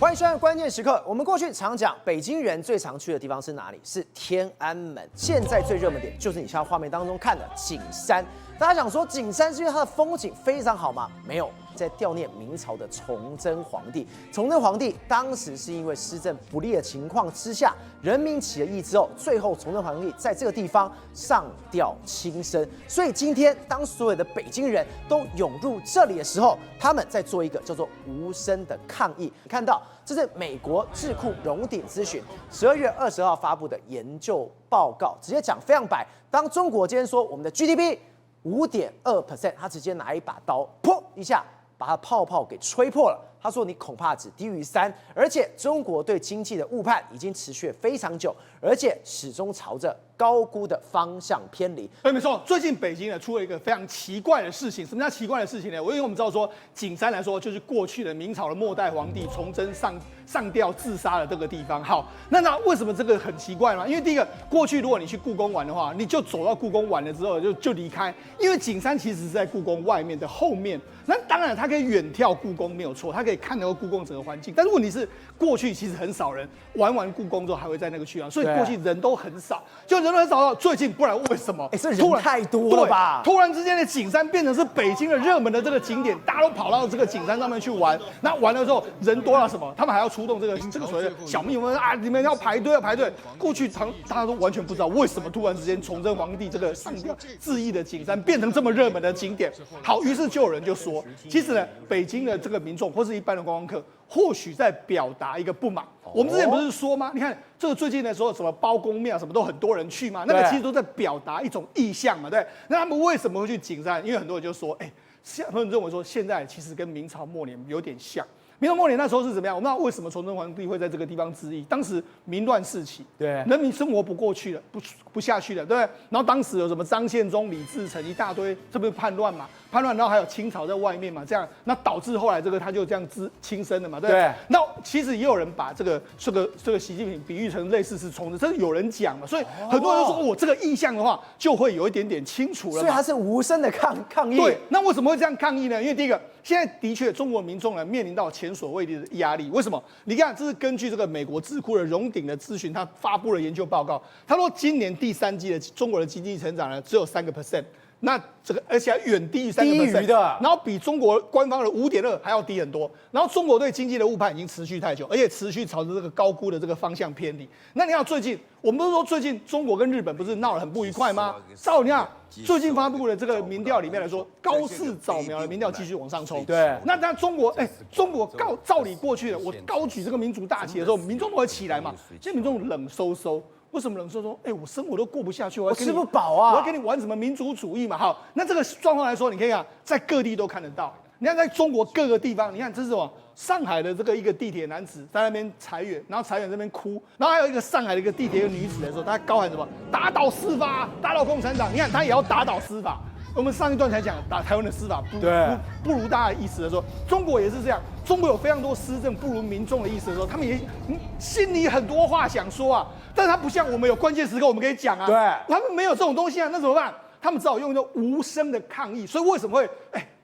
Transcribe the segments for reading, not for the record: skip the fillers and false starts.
欢迎收看关键时刻。我们过去常讲，北京人最常去的地方是哪里？是天安门。现在最热门点就是你现在画面当中看的景山。大家想说，景山是因为它的风景非常好吗？没有，在悼念明朝的崇祯皇帝。崇祯皇帝当时是因为施政不利的情况之下，人民起了义之后，最后崇祯皇帝在这个地方上吊轻生。所以今天，当所有的北京人都涌入这里的时候，他们在做一个叫做无声的抗议。你看到，这是美国智库荣鼎咨询12月20号发布的研究报告，直接讲非常白。当中国今天说我们的 GDP 5.2%，他直接拿一把刀，噗一下把它泡泡给吹破了。他说你恐怕只低于3，而且中国对经济的误判已经持续了非常久，而且始终朝着高估的方向偏离。没错，最近北京呢出了一个非常奇怪的事情。什么叫奇怪的事情呢？因为我们知道说景山来说，就是过去的明朝的末代皇帝崇祯上吊自杀的这个地方。好，那为什么这个很奇怪呢？因为第一个，过去如果你去故宫玩的话，你就走到故宫玩了之后就离开，因为景山其实是在故宫外面的后面。那当然，它可以远眺故宫没有错，它可以看到故宫整个环境。但是问题是，过去其实很少人玩完故宫之后还会在那个区啊，所以过去人都很少，就人都很少到最近，不然为什么？这人太多了吧？突然之间的景山变成是北京的热门的这个景点，大家都跑到这个景山上面去玩。那玩了之后，人多到什么？他们还要出动这个所谓的小秘们啊，你们要排队。过去大家都完全不知道为什么突然之间崇祯皇帝这个上吊自缢的景山变成这么热门的景点。好，于是就有人就说，其实呢，北京的这个民众或是一般的观光客，或许在表达一个不满。我们之前不是说吗？你看这个最近的时候，什么包公庙什么都很多人去嘛，那个其实都在表达一种意向嘛，对。那他们为什么会去景山？因为很多人就说，他们认为说现在其实跟明朝末年有点像。明朝末年那时候是怎么样？我们知道为什么崇祯皇帝会在这个地方自缢？当时民乱四起，对，人民生活不过去了，不下去了，对不对？然后当时有什么张献忠、李自成一大堆，这不是叛乱嘛？叛乱，然后还有清朝在外面嘛，这样，那导致后来这个他就这样轻生了嘛，对不对？那其实也有人把这个习近平比喻成类似是崇祯，这是有人讲嘛，所以很多人都说，这个意向的话就会有一点点清楚了嘛。所以他是无声的抗议。对，那为什么会这样抗议呢？因为第一个，现在的确中国民众呢面临到前所未有的压力。为什么？你看，这是根据这个美国智库的荣鼎的咨询，他发布了研究报告。他说，今年第3季的中国的经济成长呢只有3%，那这个而且还远低于3%的，然后比中国官方的5.2还要低很多。然后中国对经济的误判已经持续太久，而且持续朝着这个高估的这个方向偏离。那你看最近，我们不是说最近中国跟日本不是闹得很不愉快吗？你看最近发布的这个民调里面来说，高市早苗的民调继续往上冲。对，那中国照理过去了，我高举这个民主大旗的时候，民众都会起来嘛。现在民众冷收收。为什么冷说？我生活都过不下去，我吃不饱啊！我要跟你玩什么民族主义嘛？好，那这个状况来说，你可以看，在各地都看得到。你看，在中国各个地方，你看这是什么？上海的这个一个地铁男子在那边裁员，然后裁员这边哭，然后还有一个上海的一个地铁一个女子的时候，她高喊什么？打倒司法，打倒共产党！你看，她也要打倒司法。我们上一段才讲台湾的司法不如大家的意思的时候，中国也是这样。中国有非常多施政不如民众的意思的时候，他们也心里很多话想说啊，但是他不像我们有关键时刻我们可以讲啊，对，他们没有这种东西啊，那怎么办？他们只好用一种无声的抗议。所以为什么会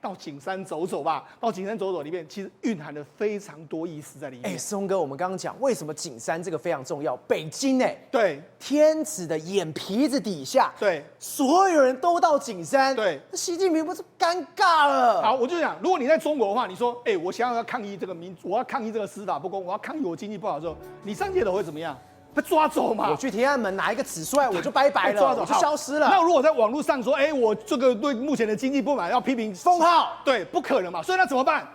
到景山走走吧？到景山走走里面，其实蕴含了非常多意思在里面。松哥，我们刚刚讲为什么景山这个非常重要？北京对，天子的眼皮子底下，对，所有人都到景山，对，那习近平不是尴尬了？好，我就讲，如果你在中国的话，你说，我想要抗议这个我要抗议这个司法不公，我要抗议我经济不好的时候，你上街头会怎么样？被抓走嘛？我去天安门拿一个纸出来，我就拜拜了，我就消失了。那如果在网络上说，我这个对目前的经济不满，要批评封号，对，不可能嘛。所以那怎么办？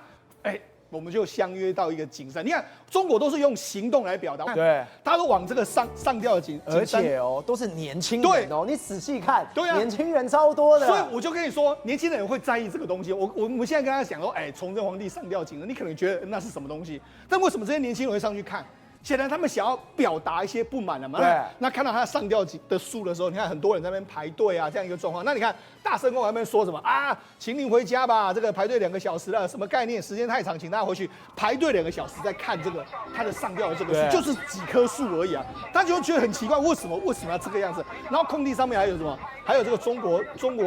我们就相约到一个景山。你看，中国都是用行动来表达，对，他都往这个上吊的景山，而且都是年轻人哦，你仔细看，对啊，年轻人超多的。所以我就跟你说，年轻人会在意这个东西。我们现在跟他讲说，崇祯皇帝上吊景山，你可能觉得那是什么东西？但为什么这些年轻人会上去看？显然他们想要表达一些不满了嘛。对。那看到他上吊的树的时候，你看很多人在那边排队啊，这样一个状况。那你看大声公那边说什么啊？请你回家吧，这个排队2个小时了，什么概念？时间太长，请大家回去排队2个小时，再看这个他的上吊的这个树，就是几棵树而已啊。他就觉得很奇怪，为什么要这个样子？然后空地上面还有什么？还有这个中国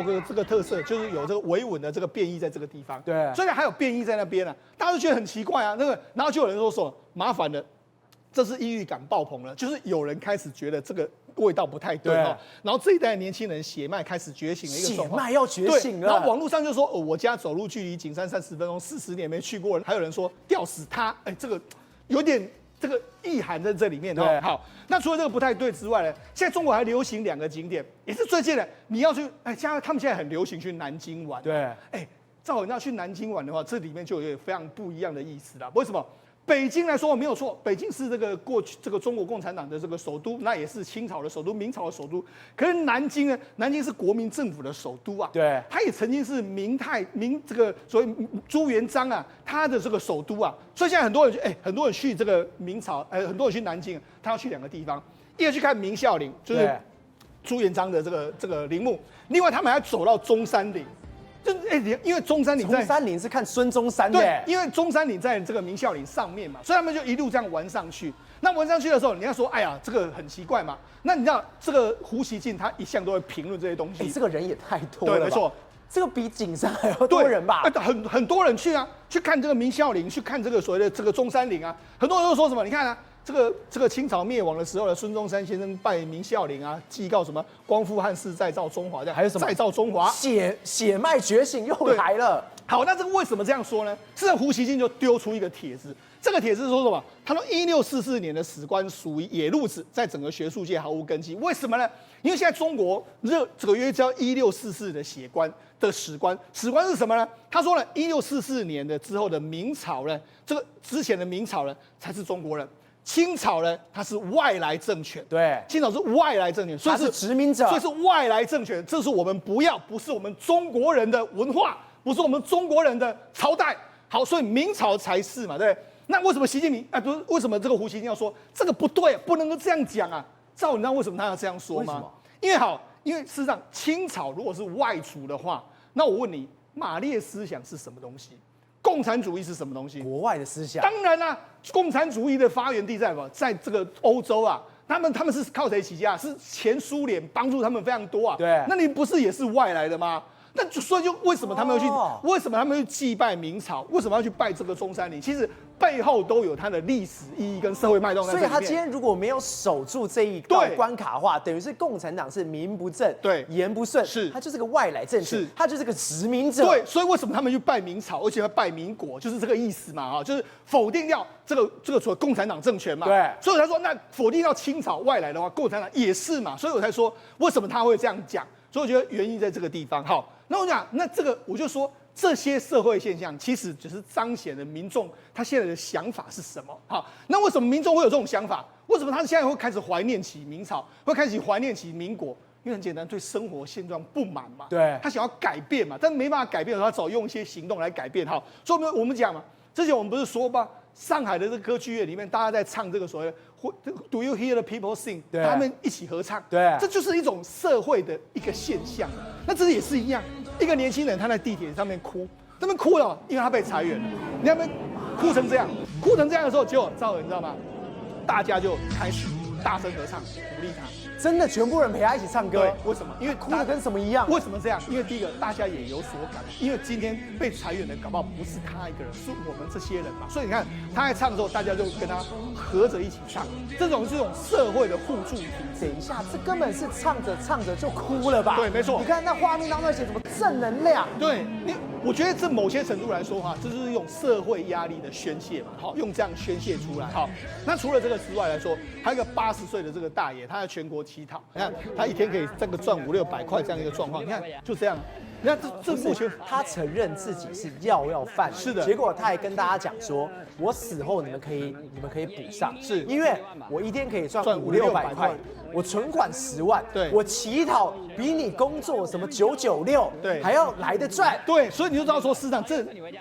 的这个特色，就是有这个维稳的这个便衣在这个地方。对，虽然还有便衣在那边啊，大家都觉得很奇怪啊。然后就有人说麻烦了，这是抑郁感爆棚了，就是有人开始觉得这个味道不太对哈。然后这一代的年轻人血脉开始觉醒的一个状况，血脉要觉醒了。然后网络上就说，我家走路距离景山30分钟，40年没去过，还有人说吊死他，这个有点。这个意涵在这里面哈。好，那除了这个不太对之外呢，现在中国还流行2个景点，也是最近的，你要去他们现在很流行去南京玩。对，照你要去南京玩的话，这里面就有非常不一样的意思了。为什么？北京来说没有错，北京是这个过去这个中国共产党的这个首都，那也是清朝的首都、明朝的首都。可是南京呢？南京是国民政府的首都啊。对，它也曾经是这个所谓朱元璋啊，他的这个首都啊。所以现在很多人去这个明朝，很多人去南京，他要去2个地方，一个去看明孝陵，就是朱元璋的这个陵墓；另外他们还走到中山陵。因为中山陵是看孙中山的，对，因为中山陵在这个明孝陵上面嘛，所以他们就一路这样玩上去。那玩上去的时候，你要说，哎呀，这个很奇怪嘛。那你知道这个胡锡进他一向都会评论这些东西，这个人也太多了，对，没错，这个比景山还要多人吧？很多人去啊，去看这个明孝陵，去看这个所谓的这个中山陵啊，很多人都说什么？你看啊。这个清朝灭亡的时候呢，孙中山先生拜明孝陵啊，祭告什么光复汉室，再造中华，这样还有什么再造中华，血脉觉醒又来了。好，那这个为什么这样说呢？事实上，胡锡进就丢出一个帖子，这个帖子说什么？他说1644年的史官属于野路子，在整个学术界毫无根基。为什么呢？因为现在中国这个约叫1644的史官是什么呢？他说呢，1644年的之后的明朝呢，这个之前的明朝呢才是中国人。清朝呢，它是外来政权，对，清朝是外来政权，所以是殖民者，所以是外来政权，这是我们不是我们中国人的文化，不是我们中国人的朝代。好，所以明朝才是嘛，对不对？那为什么习近平不是为什么这个胡锡进要说这个不对，不能够这样讲啊？照你知道为什么他要这样说吗？因为事实上清朝如果是外除的话，那我问你，马列思想是什么东西？共产主义是什么东西？国外的思想。当然啦、共产主义的发源地在什么？在这个欧洲啊。他们是靠谁起家？是前苏联帮助他们非常多啊。对。那你不是也是外来的吗？那所以为什么他们要去？为什么他们要去祭拜明朝？为什么要去拜这个中山陵？其实背后都有它的历史意义跟社会脉动在这里面。所以他今天如果没有守住这一道关卡的话，等于是共产党是名不正，对，言不顺，是，他就是个外来政权，他就是个殖民者。对，所以为什么他们去拜明朝，而且要拜民国，就是这个意思嘛，就是否定掉这个所谓共产党政权嘛。对，所以我才说，那否定掉清朝外来的话，共产党也是嘛。所以我才说，为什么他会这样讲？所以我觉得原因在这个地方。好，那我讲，那这个我就说，这些社会现象其实只是彰显了民众他现在的想法是什么。好，那为什么民众会有这种想法？为什么他现在会开始怀念起明朝，会开始怀念起民国？因为很简单，对生活现状不满嘛。对，他想要改变嘛，但没办法改变的时候，他只好用一些行动来改变。好，所以我们讲嘛，之前我们不是说吧，上海的这个歌剧院里面，大家在唱这个所谓 "Do you hear the people sing"， 他们一起合唱，对，这就是一种社会的一个现象。那这也是一样，一个年轻人他在地铁上面哭，那边哭了，因为他被裁员了。你看他们哭成这样的时候，结果赵尔你知道吗？大家就开始大声合唱，鼓励他。真的，全部人陪他一起唱歌。对，为什么？因为哭得跟什么一样？为什么这样？因为第一个，大家也有所感，因为今天被裁员的搞不好不是他一个人，是我们这些人嘛。所以你看他在唱的时候，大家就跟他合着一起唱，这种社会的互助体。等一下，这根本是唱着就哭了吧？对，没错。你看那画面当中写什么正能量？对，我觉得这某些程度来说哈，这就是一种社会压力的宣泄嘛。好，用这样宣泄出来。好，那除了这个之外来说，还有一个80岁的这个大爷，他在全国乞讨，你看他一天可以这个赚500-600块这样一个状况，你看就这样，那这目前他承认自己是要犯，是的结果他还跟大家讲说，我死后你们可以补上，是因为我一天可以赚赚500-600 块块，我存款10万，对我乞讨比你工作什么996，对还要来得赚。对，所以你就知道说，市场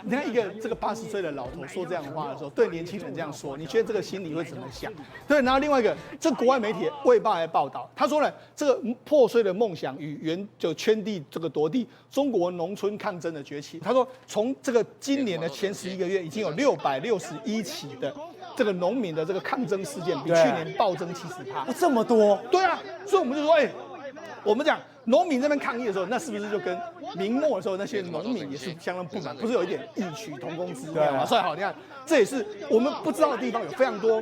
你看一个这个80岁的老头说这样的话的时候，对年轻人这样说，你觉得这个心里会怎么想？对，然后另外一个，这国外媒体《卫报》还报道，他说呢，这个破碎的梦想与圈地这个夺地，中国农村抗争的崛起。他说，从这个今年的前11个月，已经有661起的这个农民的这个抗争事件，比去年暴增70%。这么多？对啊，所以我们就说，我们讲农民这边抗议的时候，那是不是就跟明末的时候那些农民也是相当不满？不是有一点异曲同工之妙吗？所以好，你看，这也是我们不知道的地方，有非常多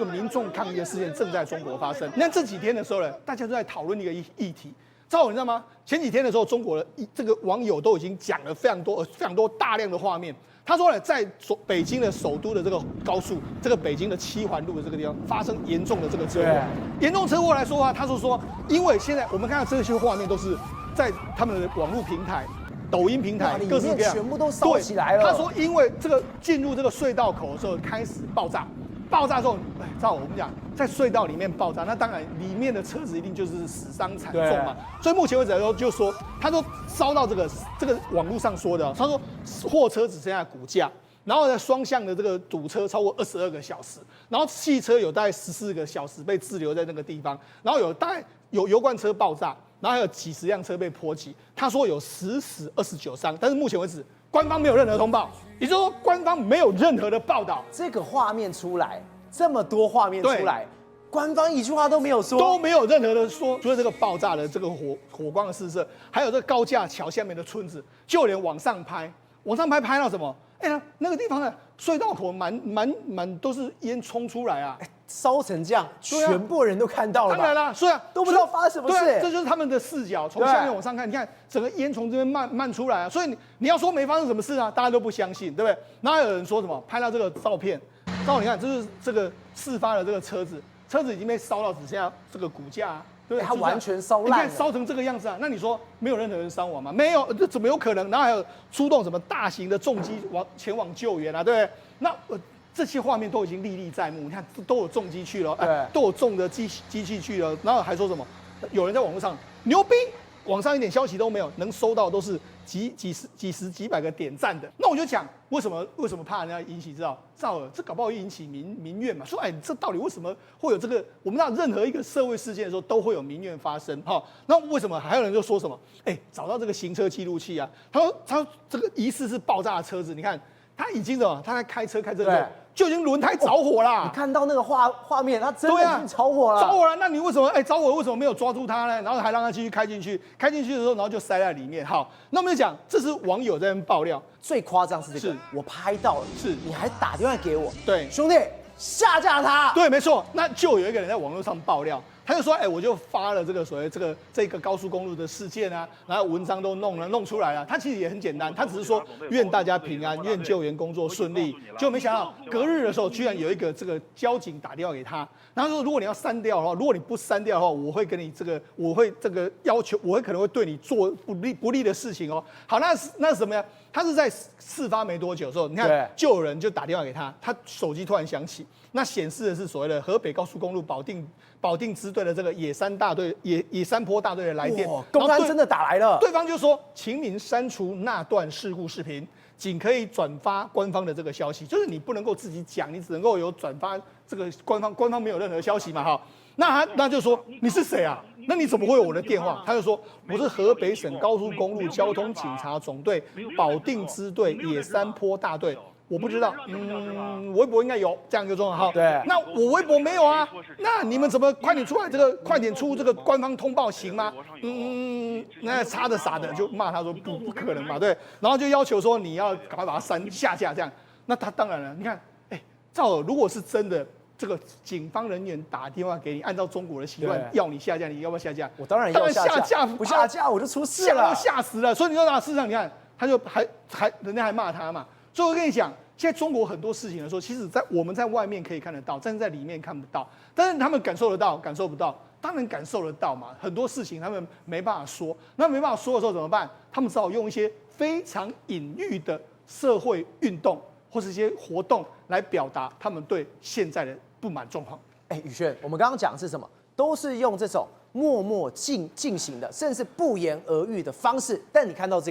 民众抗议的事件正在中国发生。你看这几天的时候呢，大家都在讨论一个议题。赵总，你知道吗？前几天的时候，中国的这个网友都已经讲了非常多大量的画面。他说呢，在北京的首都的这个高速，这个北京的7环路的这个地方发生严重的这个车祸。严重车祸来说啊，他说，因为现在我们看到这些画面都是在他们的网络平台、抖音平台各式各样，全部都烧起来了。他说，因为这个进入这个隧道口的时候开始爆炸。爆炸之后，照我们讲，在隧道里面爆炸，那当然里面的车子一定就是死伤惨重嘛。所以目前为止来说，就说他说烧到这个网络上说的，他说货车只剩下骨架，然后呢双向的这个堵车超过22个小时，然后汽车有大概14个小时被滞留在那个地方，然后大概有油罐车爆炸，然后还有几十辆车被波及。他说有10死29伤，但是目前为止官方没有任何通报。也就是说，官方没有任何的报道。这个画面出来，这么多画面出来，官方一句话都没有说，都没有任何的说。除了这个爆炸的这个火光的四射，还有这个高架桥下面的村子，就连往上拍拍到什么？那个地方的隧道口满都是烟冲出来啊！烧成这样，全部人都看到了吧？当然啦，所以都不知道发生什么事。对，这就是他们的视角，从下面往上看，你看整个烟从这边漫出来啊。所以你要说没发生什么事啊，大家都不相信，对不对？然后有人说什么拍到这个照片，你看，这是这个事发的这个车子已经被烧到只剩下这个骨架啊。对，它完全烧烂了，你看烧成这个样子啊！那你说没有任何人伤亡吗？没有，这怎么有可能？然后还有出动什么大型的重机前往救援啊，对不对？那这些画面都已经历历在目，你看都有重机去了，都有重的机器去了，然后还说什么？有人在网络上牛逼，网上一点消息都没有，能收到都是几十几百个点赞的。那我就讲为什么怕人家引起这搞不好会引起民怨嘛？说这到底为什么会有这个？我们知道任何一个社会事件的时候都会有民怨发生，那为什么还有人就说什么？找到这个行车记录器啊，他说这个疑似是爆炸的车子，你看他已经他在开车的时候就已经轮胎着火啦！你看到那个画面，他真的已经着火了。着火了，那你为什么着火为什么没有抓住他呢？然后还让他继续开进去？开进去的时候，然后就塞在里面。好，那我们就讲，这是网友在那边爆料。最夸张是这个，我拍到了，你还打电话给我，对，兄弟下架他。对，没错。那就有一个人在网络上爆料。他就说，我就发了这个所谓这个高速公路的事件啊，然后文章都弄出来了。他其实也很简单，他只是说愿大家平安，愿救援工作顺利。结果没想到隔日的时候，居然有一个这个交警打电话给他，然后说如果你要删掉的话，如果你不删掉的话，我会跟你我会要求，我会可能会对你做不利的事情哦。好，那是什么呀？他是在事发没多久的时候，你看就有人就打电话给他，他手机突然响起，那显示的是所谓的河北高速公路保定支队的这个野山坡大队的来电，公安真的打来了。对方就说，请您删除那段事故视频，仅可以转发官方的这个消息，就是你不能够自己讲，你只能够有转发这个官方没有任何消息嘛，哈。那就说你是谁啊？那你怎么会有我的电话？他就说我是河北省高速公路交通警察总队保定支队野山坡大队。我不知道，微博应该有这样一个状况哈。对，那我微博没有啊，那你们怎么快点出这个官方通报行吗？那差的傻的就骂他说不可能嘛，对，然后就要求说你要赶快把它下架这样。那他当然了，你看，赵尔如果是真的。这个警方人员打电话给你，按照中国的习惯要你下架，你要不要下架？我当然要下架，不下架我就出事了，吓死了。所以你知道，事实上你看，他就还人家还骂他嘛。所以我跟你讲，现在中国很多事情的时候，其实我们在外面可以看得到，但是在里面看不到。但是他们感受得到，感受不到，当然感受得到嘛。很多事情他们没办法说，那没办法说的时候怎么办？他们只好用一些非常隐喻的社会运动或是一些活动来表达他们对现在的不满状况。宇轩，我们刚刚讲的是什么？都是用这种默默进行的，甚至不言而喻的方式。但你看到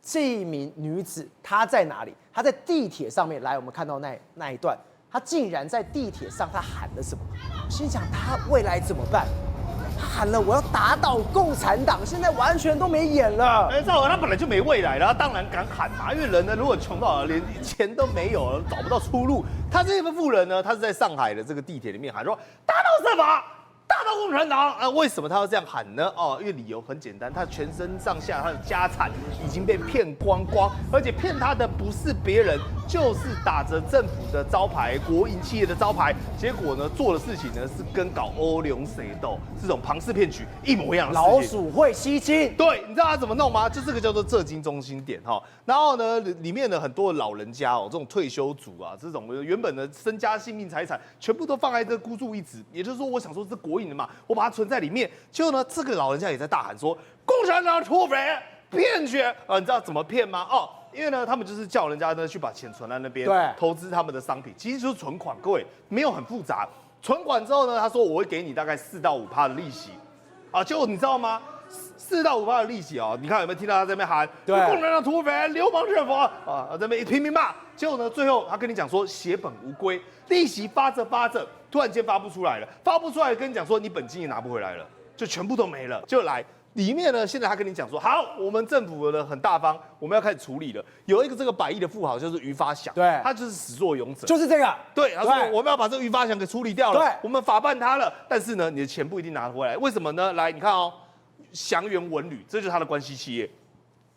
这一名女子，她在哪里？她在地铁上面。来，我们看到那一段，她竟然在地铁上，她喊了什么？我心想，她未来怎么办？她喊了我要打倒共产党，现在完全都没演了。赵文他本来就没未来了，他当然敢喊嘛，因为人呢，如果穷到连钱都没有了，找不到出路，他这份富人呢，他是在上海的这个地铁里面喊说打倒什么？打倒共产党！为什么他要这样喊呢？因为理由很简单，他全身上下他的家产已经被骗光光，而且骗他的不是别人，就是打着政府的招牌、国营企业的招牌，结果呢做的事情呢是跟搞欧龙谁斗这种庞氏骗局一模一样的事情。老鼠会吸金，对，你知道他怎么弄吗？就这个叫做浙金中心点哈，然后呢里面的很多老人家这种退休族啊，这种原本的身家性命财产全部都放在这孤注一掷，也就是说，我想说是国营的嘛，我把它存在里面。结果呢，这个老人家也在大喊说，共产党土匪骗局你知道怎么骗吗？因为呢，他们就是叫人家呢去把钱存在那边，对，投资他们的商品，其实就是存款。各位没有很复杂，存款之后呢，他说我会给你大概4到5%的利息，结果你知道吗？4到5%的利息你看有没有听到他在那边喊“共产党土匪、流氓政府”在那边拼命骂。结果呢，最后他跟你讲说血本无归，利息发着发着，突然间发不出来了，发不出来跟你讲说你本金也拿不回来了，就全部都没了，就来。里面呢，现在他跟你讲说，好，我们政府呢很大方，我们要开始处理了。有一个这个100亿的富豪就是于发祥，对，他就是始作俑者，就是这个。对，他说我们要把这个于发祥给处理掉了，对，我们法办他了，但是呢，你的钱不一定拿回来，为什么呢？来，你看祥源文旅，这就是他的关系企业，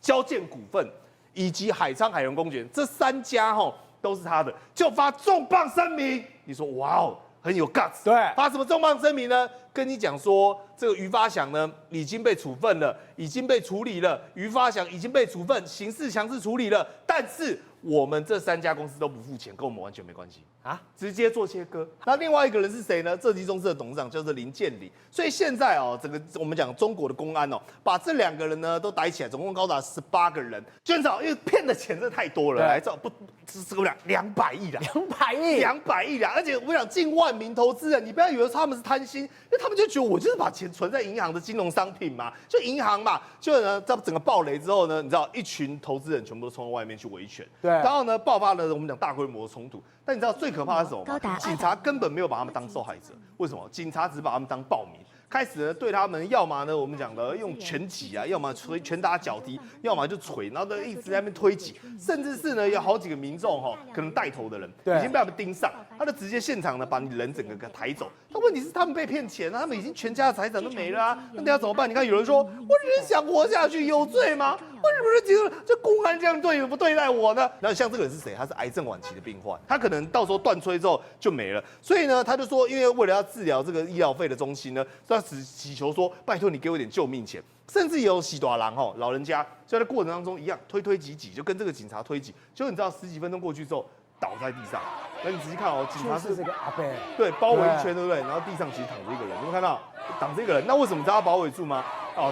交建股份以及海昌海洋公园这3家都是他的，就发重磅声明。你说哇很有 guts， 对，发什么重磅声明呢？跟你讲说，这个于发祥呢已经被处分了，已经被处理了，于发祥已经被处分，刑事强制处理了，但是我们这3家公司都不付钱，跟我们完全没关系啊，直接做切割。那另外一个人是谁呢？浙基中司的董事长叫做林建礼。所以现在整个我们讲中国的公安把这2个人呢都逮起来，总共高达18个人。卷少，因为骗的钱真的太多了，来不这个200亿啦，200亿啦，而且我讲近万名投资人，你不要以为他们是贪心，因为他们就觉得我就是把钱存在银行的金融商品嘛，就银行嘛，就呢在整个爆雷之后呢，你知道一群投资人全部都冲到外面去维权，对，然后呢爆发了我们讲大规模的冲突。但你知道最可怕的是什么吗？警察根本没有把他们当受害者，为什么？警察只把他们当暴民。开始呢，对他们要么呢，我们讲的用拳击啊，要么拳打脚踢，要么就捶，然后呢一直在那边推挤，甚至是呢有好几个民众可能带头的人已经被他们盯上，他就直接现场呢把你人整个给抬走。但问题是他们被骗钱啊，他们已经全家的财产都没了啊，那你要怎么办？你看有人说，我只是想活下去，有罪吗？为什么觉得这公安这样不对待我呢？然后像这个人是谁？他是癌症晚期的病患，他可能到时候断炊之后就没了。所以呢，他就说，因为为了要治疗这个医疗费的中心呢，他只祈求说，拜托你给我一点救命钱。甚至有喜大郎老人家就在过程当中一样推挤，就跟这个警察推挤。结果你知道10几分钟过去之后倒在地上，那你仔细看警察是这个阿伯，对，包围一圈，对不对？然后地上其实躺着一个人，有没有看到？挡着一个人，那为什么他包围住吗？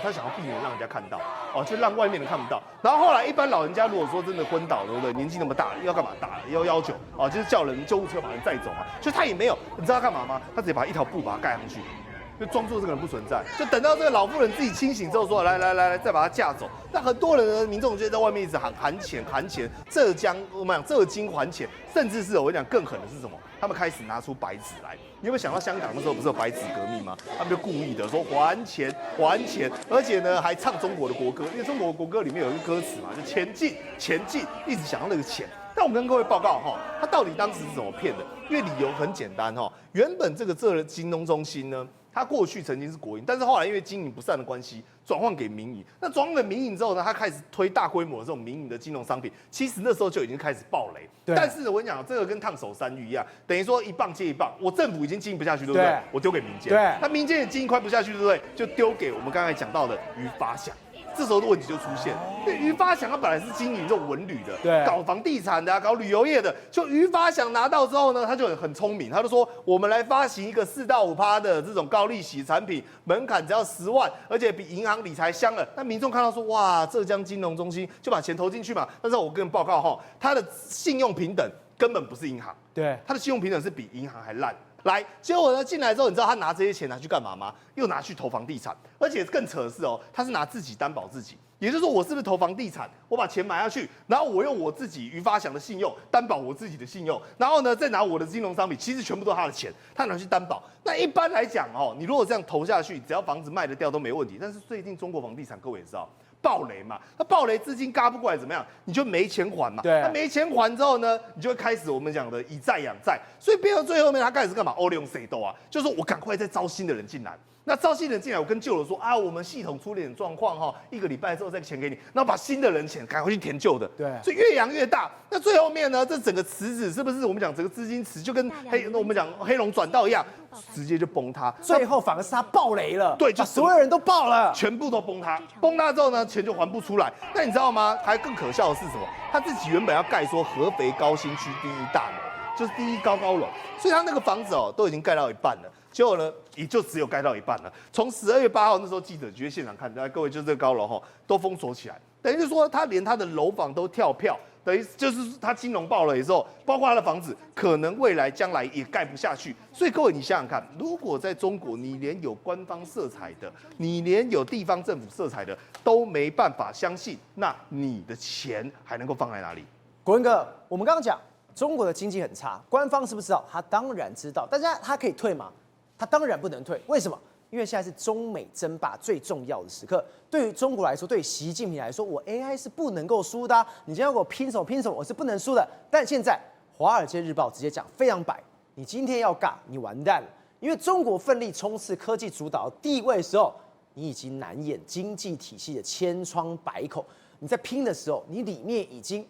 他想要避免让人家看到，就让外面人看不到。然后后来一般老人家如果说真的昏倒，对不对？年纪那么大，要干嘛打119就是叫人救护车把人载走嘛。就他也没有，你知道他干嘛吗？他直接把一条布把它盖上去。就装作这个人不存在，就等到这个老妇人自己清醒之后说来，再把他架走。那很多人呢，民众就在外面一直喊钱，我们讲浙金还钱，甚至是我讲更狠的是什么？他们开始拿出白纸来。你有没有想到香港那时候不是有白纸革命吗？他们就故意的说还钱，而且呢还唱中国的国歌，因为中国的国歌里面有一个歌词嘛，就前进，一直想要那个钱。但我跟各位报告他到底当时是怎么骗的？因为理由很简单原本这个浙金融中心呢，它过去曾经是国营，但是后来因为经营不善的关系，转换给民营。那转换给民营之后呢，它开始推大规模的这种民营的金融商品。其实那时候就已经开始爆雷。但是我跟你讲，这个跟烫手山芋一样，等于说一棒接一棒。我政府已经经营不下去，对不对？我丢给民间。对，那民间也经营快不下去，对不对？就丢给我们刚才讲到的于发祥。这时候的问题就出现。于发祥他本来是经营这种文旅的，对，搞房地产的、搞旅游业的，就于发祥拿到之后呢，他就很聪明，他就说我们来发行一个4到5%的这种高利息产品，门槛只要10万，而且比银行理财香了。那民众看到说，哇，浙江金融中心就把钱投进去嘛。但是我跟你报告哈，他的信用平等根本不是银行，对，他的信用平等是比银行还烂。来，结果呢进来之后，你知道他拿这些钱拿去干嘛吗？又拿去投房地产，而且更扯的是哦，他是拿自己担保自己。也就是说，我是不是投房地产？我把钱买下去，然后我用我自己于发祥的信用担保我自己的信用，然后呢再拿我的金融商品，其实全部都是他的钱，他拿去担保。那一般来讲哦，你如果这样投下去，只要房子卖得掉都没问题。但是最近中国房地产各位也知道。暴雷嘛，那暴雷资金嘎不过来怎么样？你就没钱还嘛。对，那没钱还之后呢，你就会开始我们讲的以债养债。所以变到最后面，他开始干嘛？欧利用谁斗啊？就是我赶快再招新的人进来。那招新人进来，我跟旧的说啊，我们系统出了点状况哈，1个礼拜之后再钱给你，然后把新的人钱赶快去填旧的。对，所以越养越大。那最后面呢，这整个池子是不是我们讲整个资金池就跟我们讲黑龙转道一样，直接就崩塌。最后反而是他爆雷了，对，就所有人都爆了，全部都崩塌。崩塌之后呢，钱就还不出来。那你知道吗？还更可笑的是什么？他自己原本要盖说合肥高新区第1大楼，就是第1高楼，所以他那个房子哦都已经盖到一半了。结果呢，也就只有盖到一半了。从12月8号那时候，记者去现场看，各位就是这个高楼都封锁起来，等于是说他连他的楼房都跳票，等于就是他金融爆雷之后，包括他的房子，可能未来将来也盖不下去。所以各位你想想看，如果在中国你连有官方色彩的，你连有地方政府色彩的都没办法相信，那你的钱还能够放在哪里？国文哥，我们刚刚讲中国的经济很差，官方知不知道？他当然知道，但是他可以退吗？他当然不能退，为什么？因为现在是中美争霸最重要的时刻。对于中国来说，对于习近平来说，我 AI 是不能够输的啊，你今天要跟我拼什么，我是不能输的。但现在《华尔街日报》直接讲非常白，你今天要尬，你完蛋了。因为中国奋力冲刺科技主导地位的时候，你已经难掩经济体系的千疮百孔。你在拼的时候，你里面已经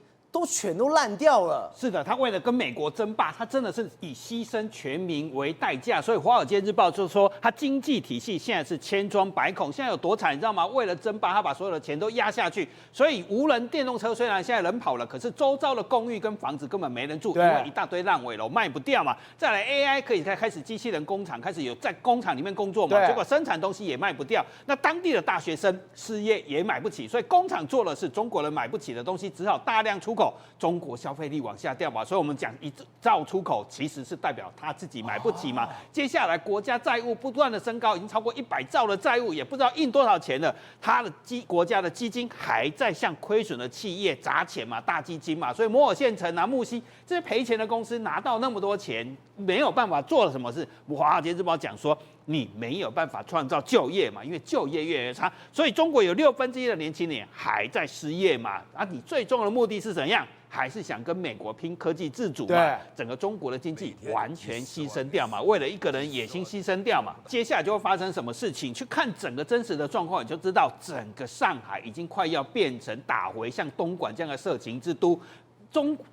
全都烂掉了。是的，他为了跟美国争霸，他真的是以牺牲全民为代价。所以《华尔街日报》就说，他经济体系现在是千疮百孔，现在有多惨，你知道吗？为了争霸，他把所有的钱都压下去。所以无人电动车虽然现在人跑了，可是周遭的公寓跟房子根本没人住，因为一大堆烂尾楼卖不掉嘛。再来 AI 可以开始机器人工厂开始有在工厂里面工作嘛，结果生产东西也卖不掉，那当地的大学生失业也买不起，所以工厂做的是中国人买不起的东西，只好大量出口。中国消费力往下掉嘛，所以我们讲一兆出口其实是代表他自己买不起嘛。接下来国家债务不断的升高，已经超过100兆的债务，也不知道印多少钱了。他的国家的基金还在向亏损的企业砸钱嘛，大基金嘛。所以摩尔县城啊、木西这些赔钱的公司拿到那么多钱，没有办法做了什么事。华尔街日报讲说，你没有办法创造就业嘛，因为就业越来越差，所以中国有1/6的年轻人还在失业嘛。啊，你最重要的目的是怎样？还是想跟美国拼科技自主嘛？整个中国的经济完全牺牲掉嘛，为了一个人野心牺牲掉嘛。接下来就会发生什么事情？去看整个真实的状况，你就知道整个上海已经快要变成打回像东莞这样的色情之都。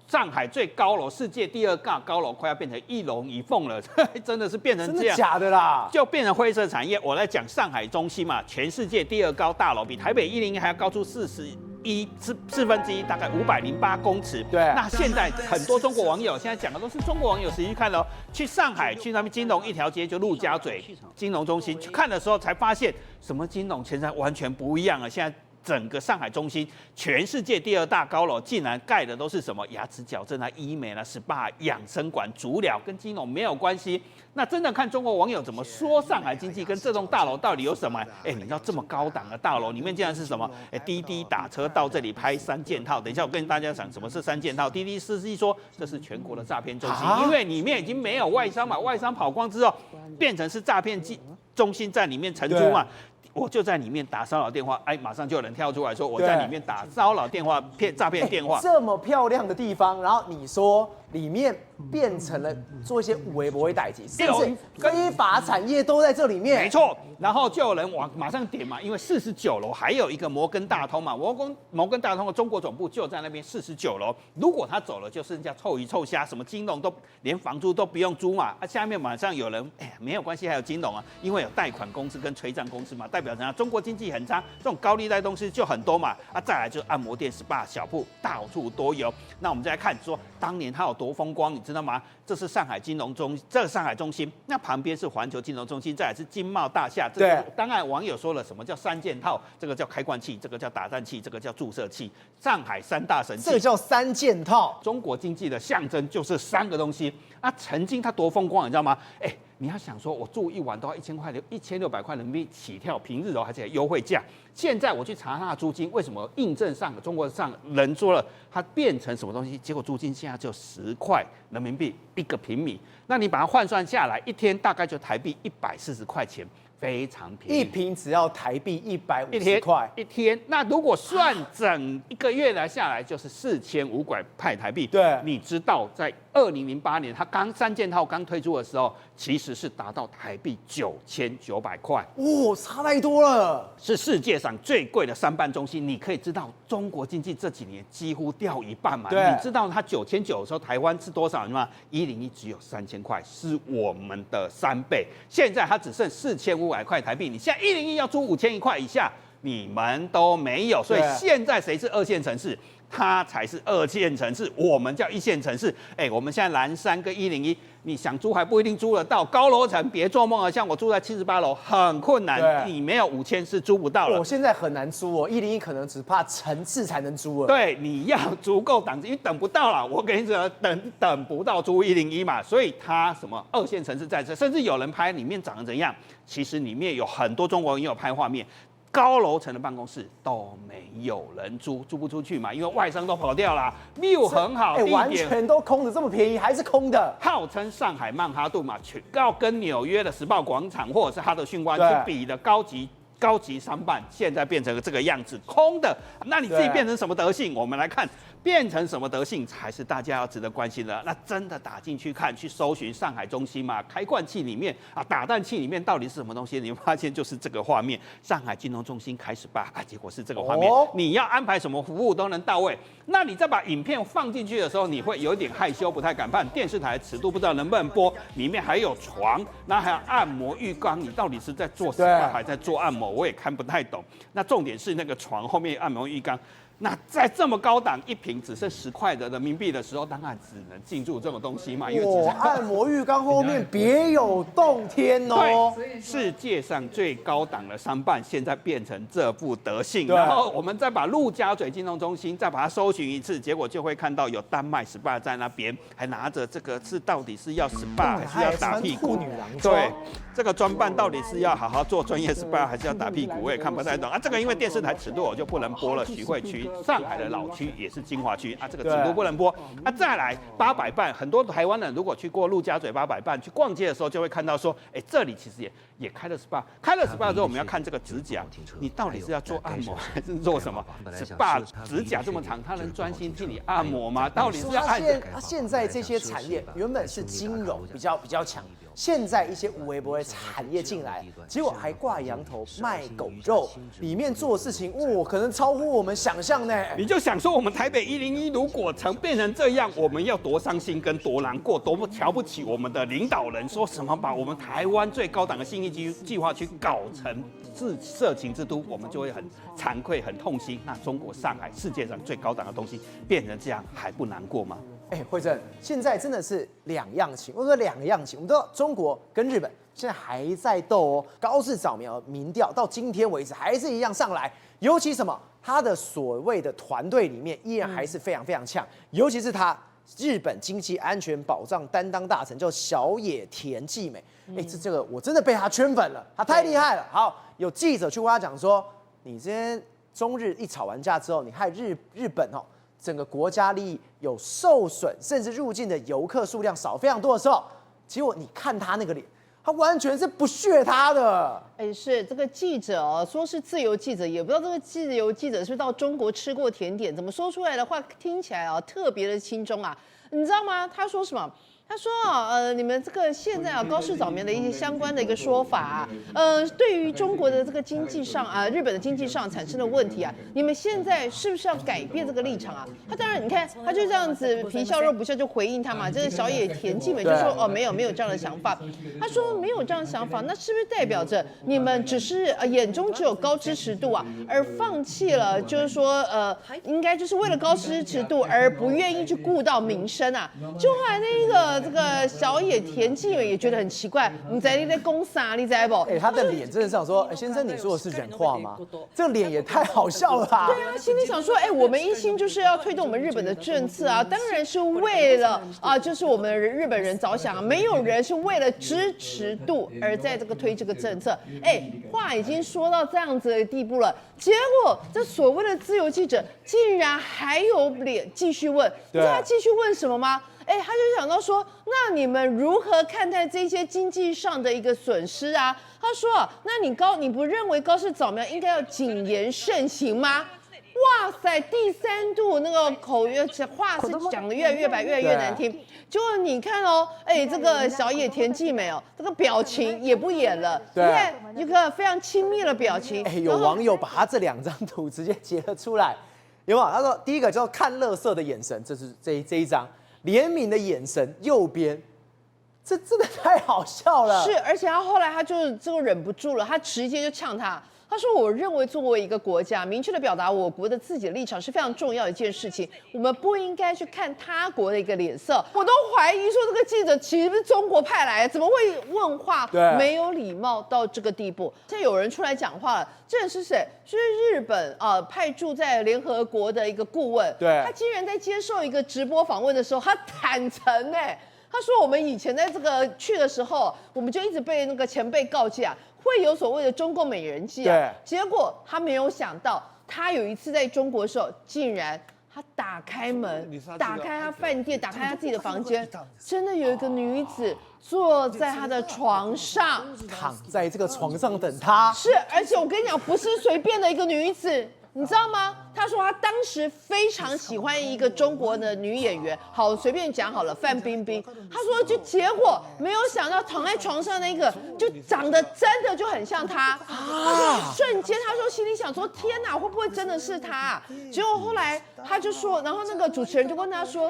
上海最高楼，世界第2高楼，快要变成一龙一凤了，真的是变成这样，真的假的啦？就变成灰色产业。我来讲上海中心嘛，全世界第2高大楼，比台北101还要高出1/4，大概508公尺。对，那现在很多中国网友现在讲的都是中国网友实际去看了，去上海去那边金融一条街就陆家嘴金融中心去看的时候，才发现什么金融现在完全不一样了。现在整个上海中心，全世界第2大高楼，竟然盖的都是什么牙齿矫正啊、医美啊、SPA、养生馆、足疗，跟金融没有关系。那真的看中国网友怎么说上海经济跟这栋大楼到底有什么？你知道这么高档的大楼里面竟然是什么？滴滴打车到这里拍3件套。等一下我跟大家讲什么是3件套。滴滴司机说这是全国的诈骗中心，因为里面已经没有外商嘛，外商跑光之后，变成是诈骗中心在里面承租嘛。我就在里面打骚扰电话，马上就有人跳出来说我在里面打骚扰电话、诈骗电话。这么漂亮的地方，然后你说里面变成了做一些微博代际，甚至非法产业都在这里面。没错，然后就有人马上点嘛，因为49楼还有一个摩根大通嘛，摩根大通的中国总部就在那边49楼。如果他走了，就剩下臭鱼臭虾，什么金融都连房租都不用租嘛。下面马上有人，没有关系，还有金融啊，因为有贷款公司跟催账公司嘛，代表着中国经济很差，这种高利贷东西就很多嘛。再来就是按摩店、SPA 小铺，到处都有。那我们再来看说，当年它有多风光，你知道吗？这是上海这个上海中心，那旁边是环球金融中心，再来是金茂大厦。对，当然网友说了，什么叫3件套？这个叫开罐器，这个叫打蛋器，这个叫注射器。上海3大神器，这个叫3件套。中国经济的象征就是3个东西。曾经它多风光，你知道吗？你要想说，我住1晚都要1600块人民币起跳，平日还是优惠价。现在我去查它的租金，为什么印证上中国上人说了，它变成什么东西？结果租金现在就10块人民币1个平米，那你把它换算下来，一天大概就台币140块钱。非常便宜，一瓶只要台币150块一天。那如果算整一个月来下来，就是4500块台币。对，你知道在2008年它3件套刚推出的时候，其实是达到台币9900块，差太多了，是世界上最贵的商办中心。你可以知道中国经济这几年几乎掉一半嘛。对，你知道它9900的时候，台湾是多少吗？101只有3000块，是我们的3倍。现在它只剩4500块台币，你现在101要租5001块以下，你们都没有。所以现在谁是2线城市？它才是2线城市，我们叫1线城市。我们现在南山跟101，你想租还不一定租得到。高楼层别做梦了，像我住在78楼，很困难，你没有5000是租不到了。我现在很难租哦，101可能只怕层次才能租了。对，你要足够档次，你等不到了。我跟你讲，等不到租101嘛，所以它什么2线城市在这，甚至有人拍里面长得怎样，其实里面有很多中国人也有拍画面。高楼层的办公室都没有人租不出去嘛，因为外商都跑掉了。view 很好，地点完全都空的，这么便宜还是空的。号称上海曼哈顿嘛，要跟纽约的时报广场或者是哈德逊湾去比的高级商办，现在变成这个样子，空的。那你自己变成什么德性？我们来看。变成什么德性才是大家要值得关心的？那真的打进去看，去搜寻上海中心嘛，开罐器里面打蛋器里面到底是什么东西？你会发现就是这个画面，上海金融中心开始吧，结果是这个画面。你要安排什么服务都能到位。那你再把影片放进去的时候，你会有点害羞，不太敢看。电视台尺度不知道能不能播，里面还有床，那还有按摩浴缸，你到底是在做SPA还在做按摩？我也看不太懂。那重点是那个床后面按摩浴缸。那在这么高档一瓶只剩10块的人民币的时候，当然只能进驻这种东西嘛。因为按摩浴缸后面别有洞天哦。对，世界上最高档的商办现在变成这副德性。然后我们再把陆家嘴金融中心再把它搜寻一次，结果就会看到有丹麦 SPA 在那边，还拿着这个到底是要 SPA 还是要打屁股？对，这个专办到底是要好好做专业 SPA 还是要打屁股？我也看不太懂这个因为电视台尺度我就不能播了。徐汇区。上海的老区也是精华区这个尺度不能播。再来800伴，很多台湾人如果去过陆家嘴800伴去逛街的时候，就会看到说，这里其实也开了 SPA， 开了 SPA 之后，我们要看这个指甲，你到底是要做按摩还是做什么 ？SPA 指甲这么长，它能专心替你按摩吗？到底是要按？现在这些产业原本是金融比较强。现在一些无微不微产业进来，结果还挂羊头卖狗肉，里面做的事情，可能超乎我们想象呢。你就想说，我们台北101如果曾变成这样，我们要多伤心跟多难过，多么瞧不起我们的领导人，说什么把我们台湾最高档的信义计划区搞成色情之都，我们就会很惭愧、很痛心。那中国上海世界上最高档的东西变成这样，还不难过吗？慧珍，现在真的是两样情。我说两样情，我们知道中国跟日本现在还在斗哦。高市早苗民调到今天为止还是一样上来，尤其什么，他的所谓的团队里面依然还是非常非常强，尤其是他日本经济安全保障担当大臣叫小野田纪美。这个我真的被他圈粉了，他太厉害了。好，有记者去问他讲说，你今天中日一吵完架之后，你害日本整个国家利益有受损，甚至入境的游客数量少非常多的时候，结果你看他那个脸，他完全是不屑他的。是这个记者说是自由记者，也不知道这个自由记者是到中国吃过甜点，怎么说出来的话听起来特别的轻松啊。你知道吗？他说什么？他说你们这个现在高市早苗的一些相关的一个说法对于中国的这个经济上日本的经济上产生的问题啊，你们现在是不是要改变这个立场啊？他当然，你看他就这样子皮笑肉不笑就回应他嘛，这个小野田纪美就说没有这样的想法。他说没有这样的想法，那是不是代表着你们只是眼中只有高支持度啊，而放弃了就是说应该就是为了高支持度而不愿意去顾到民生啊？就后来这个小野田纪美也觉得很奇怪，你在攻啥？你知不？他的脸真的是想说，先生你说的是人话吗？这个脸也太好笑了吧？对啊，心里想说，我们一心就是要推动我们日本的政策啊，当然是为了就是我们日本人着想啊，没有人是为了支持度而在这个推这个政策。话已经说到这样子的地步了，结果这所谓的自由记者竟然还有脸继续问，你知道他继续问什么吗？他就想到说，那你们如何看待这些经济上的一个损失啊？他说，那你不认为高市早苗应该要谨言慎行吗？哇塞，第三度那个口语话是讲的越来越白，越来越难听。结果你看哦，这个小野田纪美哦，这个表情也不演了，你看一个非常亲密的表情。有网友把他这2张图直接截了出来，有没有？他说第一个叫看垃圾的眼神，这是这一张。怜悯的眼神，右边，这真的太好笑了。是，而且他后来他就忍不住了，他直接就呛他。他说：“我认为作为一个国家，明确的表达我国的自己的立场是非常重要的一件事情。我们不应该去看他国的一个脸色。我都怀疑说这个记者其实是中国派来的，怎么会问话没有礼貌到这个地步？现在有人出来讲话了，这人是谁？是日本派驻在联合国的一个顾问。他竟然在接受一个直播访问的时候，他坦诚他说我们以前在这个去的时候，我们就一直被那个前辈告诫啊。”会有所谓的中共美人计啊，结果他没有想到，他有一次在中国的时候，竟然他打开门，打开他饭店，打开他自己的房间，真的有一个女子坐在他的床上，躺在这个床上等他。是，而且我跟你讲，不是随便的一个女子。你知道吗？他说他当时非常喜欢一个中国的女演员，好，随便讲好了，范冰冰。他说就结果没有想到躺在床上那个就长得真的就很像他瞬间他说心里想说天哪，会不会真的是他结果后来他就说，然后那个主持人就问他说，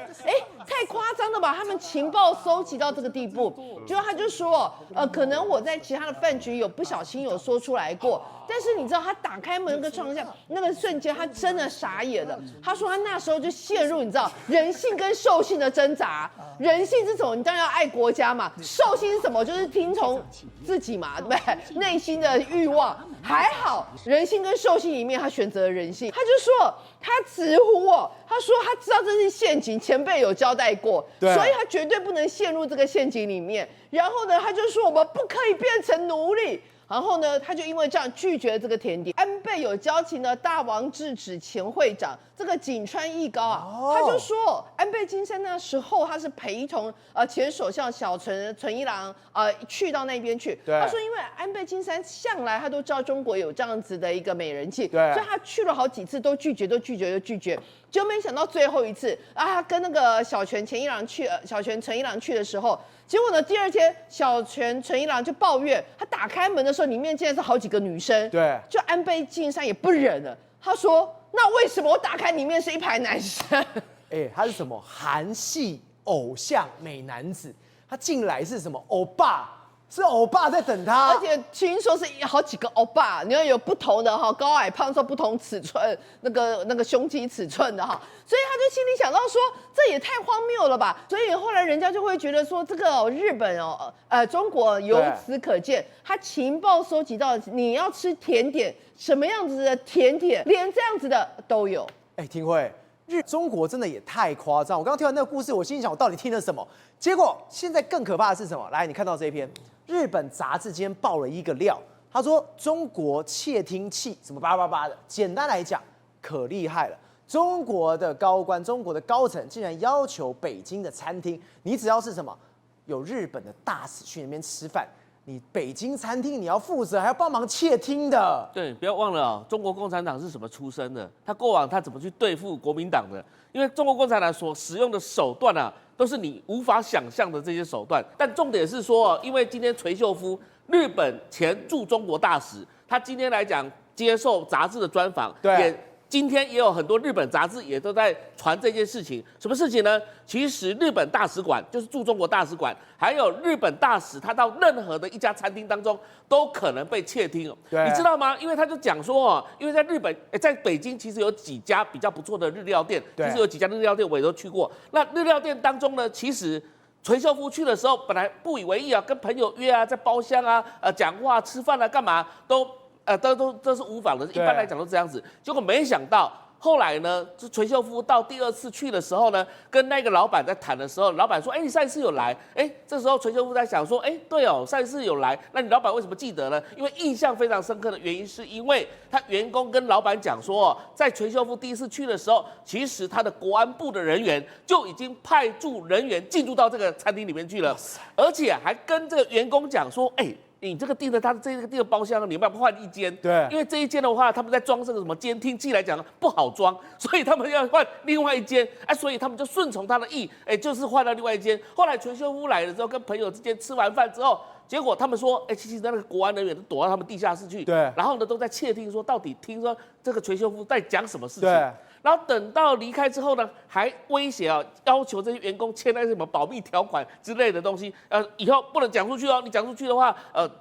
太夸张了吧？他们情报搜集到这个地步。结果他就说，可能我在其他的饭局有不小心有说出来过。但是你知道他打开门那个窗下那个瞬间，他真的傻眼了。他说他那时候就陷入你知道人性跟兽性的挣扎。人性是什么？你当然要爱国家嘛。兽性是什么？就是听从自己嘛，对不对？内心的欲望。还好人性跟兽性里面，他选择了人性。他就说他直呼他说他知道这是陷阱，前辈有交代过，所以他绝对不能陷入这个陷阱里面。然后呢，他就说我们不可以变成奴隶。然后呢，他就因为这样拒绝了这个甜点。安倍有交情的大王制止前会长这个井川义高他就说安倍晋三那时候他是陪同前首相小泉纯一郎去到那边去。他说因为安倍晋三向来他都知道中国有这样子的一个美人计，所以他去了好几次都拒绝。结果没想到最后一次他跟那个小泉纯一郎去的时候。结果呢？第二天，小泉纯一郎就抱怨，他打开门的时候，里面竟然是好几个女生。就安倍晋三也不忍了，他说：“那为什么我打开里面是一排男生？”他是什么韩系偶像美男子？他进来是什么欧巴？是欧巴在等他，而且听说是好几个欧巴，你要有不同的高矮胖瘦不同尺寸，那个胸肌尺寸的所以他就心里想到说，这也太荒谬了吧。所以后来人家就会觉得说，这个日本中国由此可见，他情报收集到你要吃甜点，什么样子的甜点，连这样子的都有。廷慧，中国真的也太夸张。我刚刚听完那个故事，我心里想，我到底听了什么？结果现在更可怕的是什么？来，你看到这一篇。日本杂志今天爆了一个料，他说中国窃听器什么888的，简单来讲可厉害了。中国的高官、中国的高层竟然要求北京的餐厅，你只要是什么有日本的大使去那边吃饭，你北京餐厅你要负责，还要帮忙窃听的。对，不要忘了哦，中国共产党是什么出身的？他过往他怎么去对付国民党的？因为中国共产党所使用的手段啊，都是你无法想象的这些手段。但重点是说，因为今天垂秀夫，日本前驻中国大使，他今天来讲接受杂志的专访，对。今天也有很多日本杂志也都在传这件事情，什么事情呢？其实日本大使馆就是驻中国大使馆，还有日本大使，他到任何的一家餐厅当中都可能被窃听哦。你知道吗？因为他就讲说哦，因为在日本，在北京其实有几家比较不错的日料店，其实有几家日料店我也都去过。那日料店当中呢，其实垂秀夫去的时候，本来不以为意啊，跟朋友约啊，在包厢啊，讲话、吃饭啊，干嘛都是无妨的，一般来讲都这样子。结果没想到后来呢，这垂秀夫到第2次去的时候呢，跟那个老板在谈的时候，老板说：“哎，你上一次有来。”哎，这时候垂秀夫在想说：“哎，对哦，上一次有来，那你老板为什么记得呢？因为印象非常深刻的原因，是因为他员工跟老板讲说，在垂秀夫第1次去的时候，其实他的国安部的人员就已经派驻人员进入到这个餐厅里面去了，而且还跟这个员工讲说：哎。”你这个订的他的这个包厢，你要不要换一间？对，因为这一间的话，他们在装这个什么监听器来讲不好装，所以他们要换另外一间。哎，所以他们就顺从他的意，哎，就是换到另外一间。后来垂秀夫来了之后，跟朋友之间吃完饭之后，结果他们说，哎，其实那个国安人员都躲到他们地下室去，对，然后呢都在窃听说到底听说这个垂秀夫在讲什么事情。对。然后等到离开之后呢，还威胁啊，要求这些员工签那什么保密条款之类的东西，以后不能讲出去哦，你讲出去的话，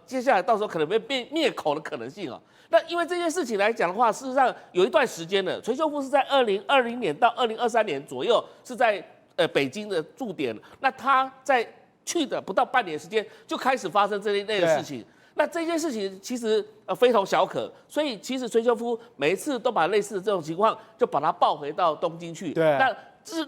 接下来到时候可能被灭口的可能性哦。那因为这件事情来讲的话，事实上有一段时间了，垂秀夫是在2020年到2023年左右是在北京的驻点，那他在去的不到半年时间就开始发生这一类的事情。那这件事情其实非同小可，所以其实垂秀夫每一次都把类似的这种情况就把它抱回到东京去。对，那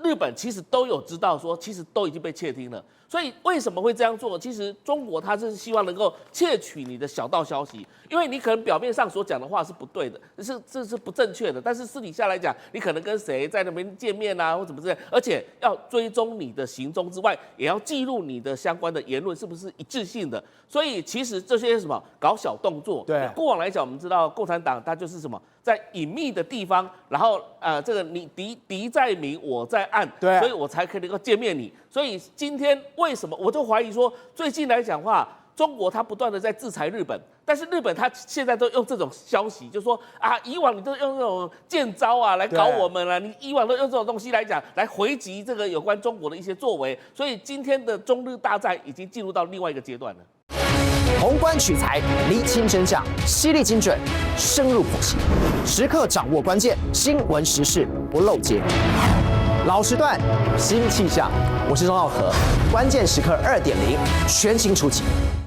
日本其实都有知道说，其实都已经被窃听了。所以为什么会这样做？其实中国它是希望能够窃取你的小道消息，因为你可能表面上所讲的话是不对的，这是不正确的，但是私底下来讲，你可能跟谁在那边见面啊，或怎么之类，而且要追踪你的行踪之外，也要记录你的相关的言论是不是一致性的。所以其实这些什么搞小动作，对，过往来讲，我们知道共产党它就是什么，在隐秘的地方，然后这个你敌在明，我在暗，对，所以我才可以能够歼灭你。所以今天为什么我就怀疑说，最近来讲话，中国它不断的在制裁日本，但是日本它现在都用这种消息，就说啊，以往你都用这种剑招啊来搞我们了，你以往都用这种东西来讲来回击这个有关中国的一些作为，所以今天的中日大战已经进入到另外一个阶段了。宏观取材，厘清真相，犀利精准，深入剖析，时刻掌握关键，新闻时事不漏接。老时段，新气象，我是钟浩和，关键时刻2.0，全新出击。